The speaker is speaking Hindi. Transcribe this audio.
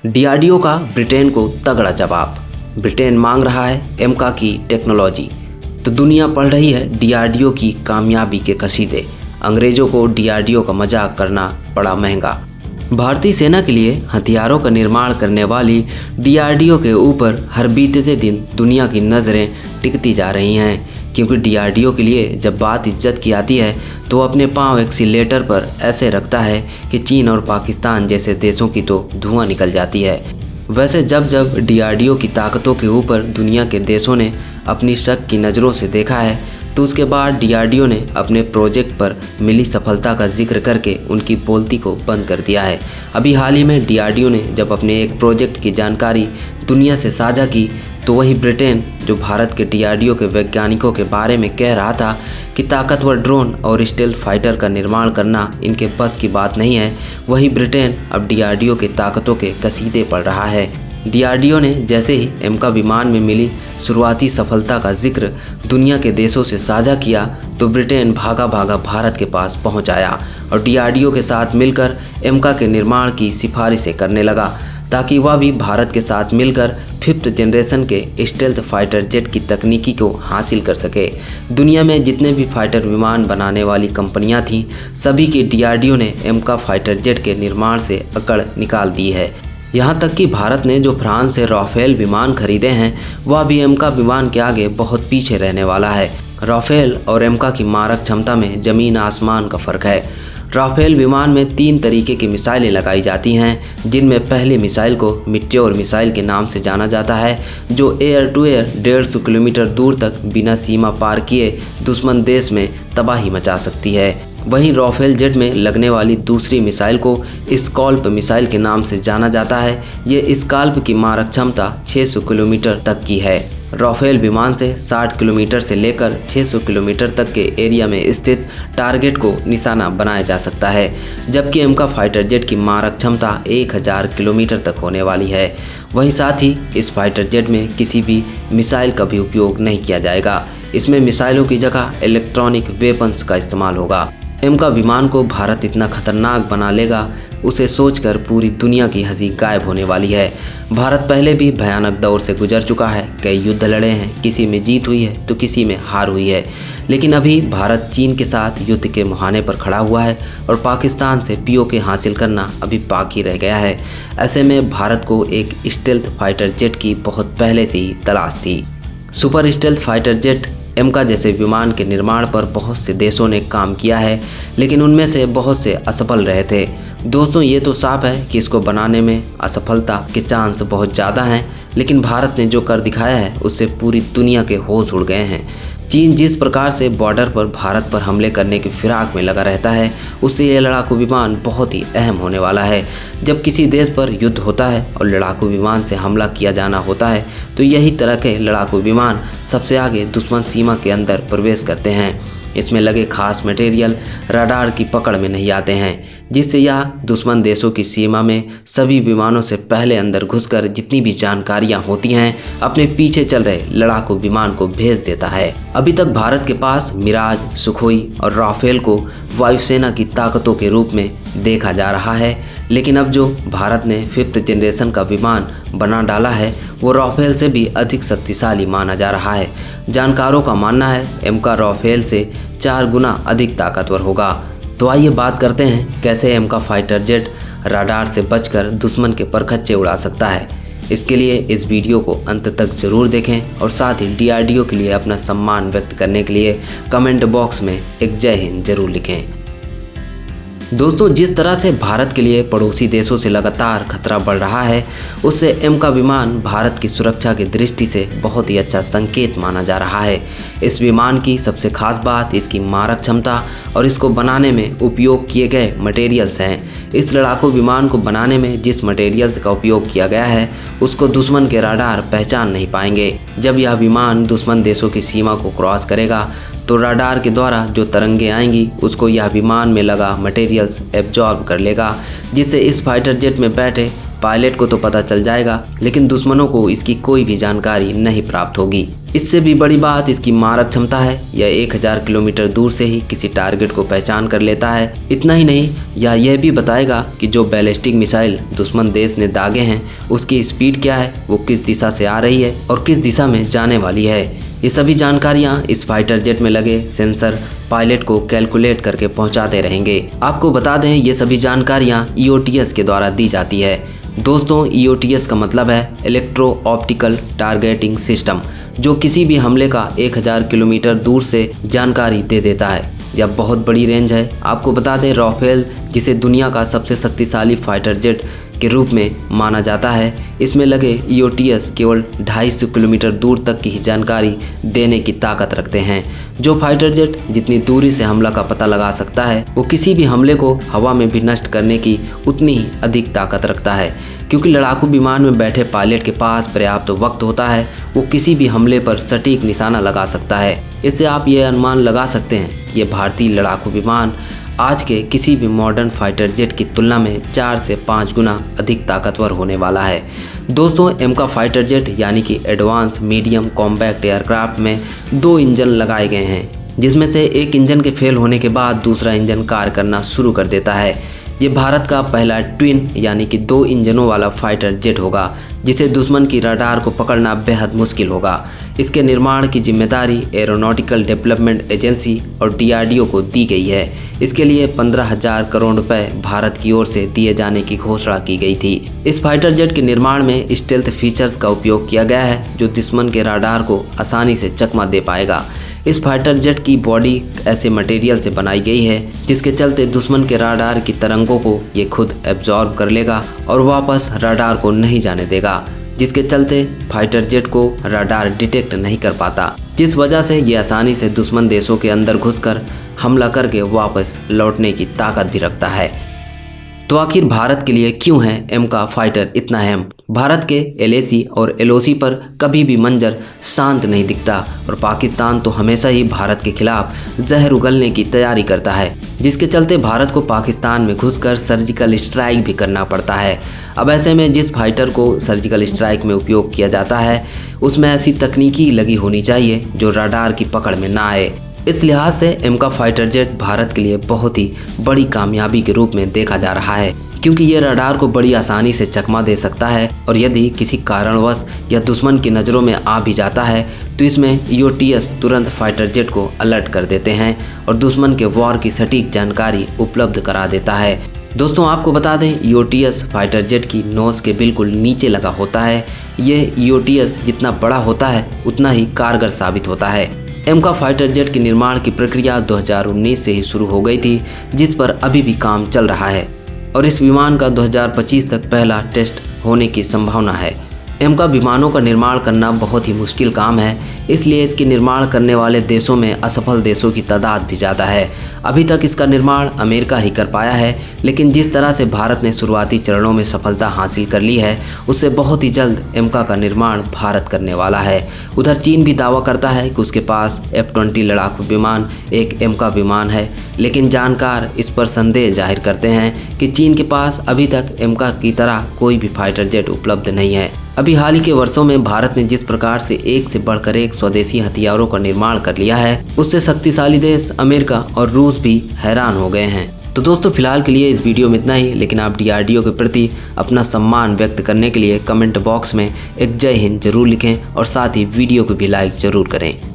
डीआरडीओ का ब्रिटेन को तगड़ा जवाब। ब्रिटेन मांग रहा है एमका की टेक्नोलॉजी, तो दुनिया पढ़ रही है डीआरडीओ की कामयाबी के कसीदे। अंग्रेजों को डीआरडीओ का मजाक करना पड़ा महंगा। भारतीय सेना के लिए हथियारों का निर्माण करने वाली डीआरडीओ के ऊपर हर बीतते दिन दुनिया की नज़रें टिकती जा रही हैं, क्योंकि डीआरडीओ के लिए जब बात इज्जत की आती है तो अपने पांव एक्सीलेटर पर ऐसे रखता है कि चीन और पाकिस्तान जैसे देशों की तो धुआं निकल जाती है। वैसे जब जब डीआरडीओ की ताकतों के ऊपर दुनिया के देशों ने अपनी शक की नज़रों से देखा है, तो उसके बाद डीआरडीओ ने अपने प्रोजेक्ट पर मिली सफलता का जिक्र करके उनकी बोलती को बंद कर दिया है। अभी हाल ही में डीआरडीओ ने जब अपने एक प्रोजेक्ट की जानकारी दुनिया से साझा की, तो वही ब्रिटेन, जो भारत के डीआरडीओ के वैज्ञानिकों के बारे में कह रहा था कि ताकतवर ड्रोन और स्टेल्थ फाइटर का निर्माण करना इनके बस की बात नहीं है, वही ब्रिटेन अब डीआरडीओ की ताकतों के कसीदे पढ़ रहा है। डीआरडीओ ने जैसे ही एमका विमान में मिली शुरुआती सफलता का जिक्र दुनिया के देशों से साझा किया, तो ब्रिटेन भागा भागा भारत के पास पहुंच आया और डीआरडीओ के साथ मिलकर एमका के निर्माण की सिफारिशें करने लगा, ताकि वह भी भारत के साथ मिलकर 5th जनरेशन के स्टेल्थ फाइटर जेट की तकनीकी को हासिल कर सके। दुनिया में जितने भी फाइटर विमान बनाने वाली कंपनियां थीं, सभी की डीआरडीओ ने एमका फाइटर जेट के निर्माण से अकड़ निकाल दी है। यहाँ तक कि भारत ने जो फ्रांस से राफेल विमान खरीदे हैं, वह भी एमका विमान के आगे बहुत पीछे रहने वाला है। राफेल और एमका की मारक क्षमता में ज़मीन आसमान का फ़र्क है। राफेल विमान में 3 तरीके की मिसाइलें लगाई जाती हैं, जिनमें पहली मिसाइल को मिट्योर मिसाइल के नाम से जाना जाता है, जो एयर टू एयर 150 किलोमीटर दूर तक बिना सीमा पार किए दुश्मन देश में तबाही मचा सकती है। वहीं राफेल जेट में लगने वाली दूसरी मिसाइल को स्कॉल्प मिसाइल के नाम से जाना जाता है। ये स्कॉल्प की मारक क्षमता 600 किलोमीटर तक की है। राफेल विमान से 60 किलोमीटर से लेकर 600 किलोमीटर तक के एरिया में स्थित टारगेट को निशाना बनाया जा सकता है, जबकि एमका फाइटर जेट की मारक क्षमता 1000 किलोमीटर तक होने वाली है। वहीं साथ ही इस फाइटर जेट में किसी भी मिसाइल का भी उपयोग नहीं किया जाएगा। इसमें मिसाइलों की जगह इलेक्ट्रॉनिक वेपन्स का इस्तेमाल होगा। एमका विमान को भारत इतना खतरनाक बना लेगा, उसे सोचकर पूरी दुनिया की हंसी गायब होने वाली है। भारत पहले भी भयानक दौर से गुजर चुका है, कई युद्ध लड़े हैं, किसी में जीत हुई है तो किसी में हार हुई है, लेकिन अभी भारत चीन के साथ युद्ध के मुहाने पर खड़ा हुआ है और पाकिस्तान से पीओके हासिल करना अभी बाकी रह गया है। ऐसे में भारत को एक स्टेल्थ फाइटर जेट की बहुत पहले से ही तलाश थी। सुपर स्टेल्थ फाइटर जेट एमका जैसे विमान के निर्माण पर बहुत से देशों ने काम किया है, लेकिन उनमें से बहुत से असफल रहे थे। दोस्तों, ये तो साफ है कि इसको बनाने में असफलता के चांस बहुत ज़्यादा हैं, लेकिन भारत ने जो कर दिखाया है उससे पूरी दुनिया के होश उड़ गए हैं। चीन जिस प्रकार से बॉर्डर पर भारत पर हमले करने की फिराक में लगा रहता है, उससे यह लड़ाकू विमान बहुत ही अहम होने वाला है। जब किसी देश पर युद्ध होता है और लड़ाकू विमान से हमला किया जाना होता है, तो यही तरह के लड़ाकू विमान सबसे आगे दुश्मन सीमा के अंदर प्रवेश करते हैं। इसमें लगे खास मटेरियल रडार की पकड़ में नहीं आते हैं, जिससे यह दुश्मन देशों की सीमा में सभी विमानों से पहले अंदर घुसकर जितनी भी जानकारियां होती हैं अपने पीछे चल रहे लड़ाकू विमान को भेज देता है। अभी तक भारत के पास मिराज, सुखोई और राफेल को वायुसेना की ताकतों के रूप में देखा जा रहा है, लेकिन अब जो भारत ने 5th जनरेशन का विमान बना डाला है, वो राफेल से भी अधिक शक्तिशाली माना जा रहा है। जानकारों का मानना है एमका राफेल से 4 गुना अधिक ताकतवर होगा। तो आइए बात करते हैं कैसे एमका फाइटर जेट रडार से बचकर दुश्मन के परखच्चे उड़ा सकता है। इसके लिए इस वीडियो को अंत तक जरूर देखें और साथ ही डीआरडीओ के लिए अपना सम्मान व्यक्त करने के लिए कमेंट बॉक्स में एक जय हिंद जरूर लिखें। दोस्तों, जिस तरह से भारत के लिए पड़ोसी देशों से लगातार खतरा बढ़ रहा है, उससे एमका विमान भारत की सुरक्षा की दृष्टि से बहुत ही अच्छा संकेत माना जा रहा है। इस विमान की सबसे खास बात इसकी मारक क्षमता और इसको बनाने में उपयोग किए गए मटेरियल्स हैं। इस लड़ाकू विमान को बनाने में जिस मटेरियल्स का उपयोग किया गया है, उसको दुश्मन के रडार पहचान नहीं पाएंगे। जब यह विमान दुश्मन देशों की सीमा को क्रॉस करेगा, तो रडार के द्वारा जो तरंगे आएंगी उसको यह विमान में लगा मटेरियल्स एब्जॉर्ब कर लेगा, जिससे इस फाइटर जेट में बैठे पायलट को तो पता चल जाएगा, लेकिन दुश्मनों को इसकी कोई भी जानकारी नहीं प्राप्त होगी। इससे भी बड़ी बात इसकी मारक क्षमता है। यह 1000 किलोमीटर दूर से ही किसी टारगेट को पहचान कर लेता है। इतना ही नहीं, यह भी बताएगा कि जो बैलिस्टिक मिसाइल दुश्मन देश ने दागे हैं उसकी स्पीड क्या है, वो किस दिशा से आ रही है और किस दिशा में जाने वाली है। ये सभी जानकारियाँ इस फाइटर जेट में लगे सेंसर पायलट को कैलकुलेट करके पहुंचाते रहेंगे। आपको बता दें, ये सभी जानकारियाँ EOTS के द्वारा दी जाती है। दोस्तों, EOTS का मतलब है इलेक्ट्रो ऑप्टिकल टारगेटिंग सिस्टम, जो किसी भी हमले का 1000 किलोमीटर दूर से जानकारी दे देता है। यह बहुत बड़ी रेंज है। आपको बता दें, राफेल, जिसे दुनिया का सबसे शक्तिशाली फाइटर जेट के रूप में माना जाता है, इसमें लगे EOTS केवल 250 किलोमीटर दूर तक की ही जानकारी देने की ताकत रखते हैं। जो फाइटर जेट जितनी दूरी से हमला का पता लगा सकता है, वो किसी भी हमले को हवा में भी नष्ट करने की उतनी ही अधिक ताकत रखता है। क्योंकि लड़ाकू विमान में बैठे पायलट के पास पर्याप्त वक्त होता है, वो किसी भी हमले पर सटीक निशाना लगा सकता है। इससे आप ये अनुमान लगा सकते हैं कि ये भारतीय लड़ाकू विमान आज के किसी भी मॉडर्न फाइटर जेट की तुलना में 4 से 5 गुना अधिक ताकतवर होने वाला है। दोस्तों, एमका फाइटर जेट यानी कि एडवांस मीडियम कॉम्पैक्ट एयरक्राफ्ट में 2 इंजन लगाए गए हैं, जिसमें से एक इंजन के फेल होने के बाद दूसरा इंजन कार्य करना शुरू कर देता है। ये भारत का पहला ट्विन यानी कि 2 इंजनों वाला फाइटर जेट होगा, जिसे दुश्मन की रडार को पकड़ना बेहद मुश्किल होगा। इसके निर्माण की जिम्मेदारी एरोनॉटिकल डेवलपमेंट एजेंसी और DRDO को दी गई है। इसके लिए 15,000 करोड़ रुपए भारत की ओर से दिए जाने की घोषणा की गई थी। इस फाइटर जेट के निर्माण में स्टेल्थ फीचर्स का उपयोग किया गया है, जो दुश्मन के रडार को आसानी से चकमा दे पाएगा। इस फाइटर जेट की बॉडी ऐसे मटेरियल से बनाई गई है जिसके चलते दुश्मन के रडार की तरंगों को ये खुद एब्जॉर्ब कर लेगा और वापस रडार को नहीं जाने देगा, जिसके चलते फाइटर जेट को रडार डिटेक्ट नहीं कर पाता, जिस वजह से ये आसानी से दुश्मन देशों के अंदर घुसकर हमला करके वापस लौटने की ताकत भी रखता है। तो आखिर भारत के लिए क्यों है एमका फाइटर इतना अहम? भारत के LAC और LOC पर कभी भी मंजर शांत नहीं दिखता और पाकिस्तान तो हमेशा ही भारत के खिलाफ जहर उगलने की तैयारी करता है, जिसके चलते भारत को पाकिस्तान में घुसकर सर्जिकल स्ट्राइक भी करना पड़ता है। अब ऐसे में जिस फाइटर को सर्जिकल स्ट्राइक में उपयोग किया जाता है, उसमें ऐसी तकनीकी लगी होनी चाहिए जो रडार की पकड़ में ना आए। इस लिहाज से एमका फाइटर जेट भारत के लिए बहुत ही बड़ी कामयाबी के रूप में देखा जा रहा है, क्योंकि ये रडार को बड़ी आसानी से चकमा दे सकता है और यदि किसी कारणवश या दुश्मन की नज़रों में आ भी जाता है तो इसमें EOTS तुरंत फाइटर जेट को अलर्ट कर देते हैं और दुश्मन के वॉर की सटीक जानकारी उपलब्ध करा देता है। दोस्तों, आपको बता दें, EOTS फाइटर जेट की नोज के बिल्कुल नीचे लगा होता है। ये EOTS जितना बड़ा होता है उतना ही कारगर साबित होता है। एमका फाइटर जेट के निर्माण की प्रक्रिया 2019 से ही शुरू हो गई थी, जिस पर अभी भी काम चल रहा है और इस विमान का 2025 तक पहला टेस्ट होने की संभावना है। एमका विमानों का निर्माण करना बहुत ही मुश्किल काम है, इसलिए इसके निर्माण करने वाले देशों में असफल देशों की तादाद भी ज़्यादा है। अभी तक इसका निर्माण अमेरिका ही कर पाया है, लेकिन जिस तरह से भारत ने शुरुआती चरणों में सफलता हासिल कर ली है, उससे बहुत ही जल्द एमका का निर्माण भारत करने वाला है। उधर चीन भी दावा करता है कि उसके पास F-20 लड़ाकू विमान एक एमका विमान है, लेकिन जानकार इस पर संदेह जाहिर करते हैं कि चीन के पास अभी तक एमका की तरह कोई भी फाइटर जेट उपलब्ध नहीं है। अभी हाल ही के वर्षों में भारत ने जिस प्रकार से एक से बढ़कर एक स्वदेशी हथियारों का निर्माण कर लिया है, उससे शक्तिशाली देश अमेरिका और रूस भी हैरान हो गए हैं। तो दोस्तों, फिलहाल के लिए इस वीडियो में इतना ही, लेकिन आप DRDO के प्रति अपना सम्मान व्यक्त करने के लिए कमेंट बॉक्स में एक जय हिंद जरूर लिखें और साथ ही वीडियो को भी लाइक जरूर करें।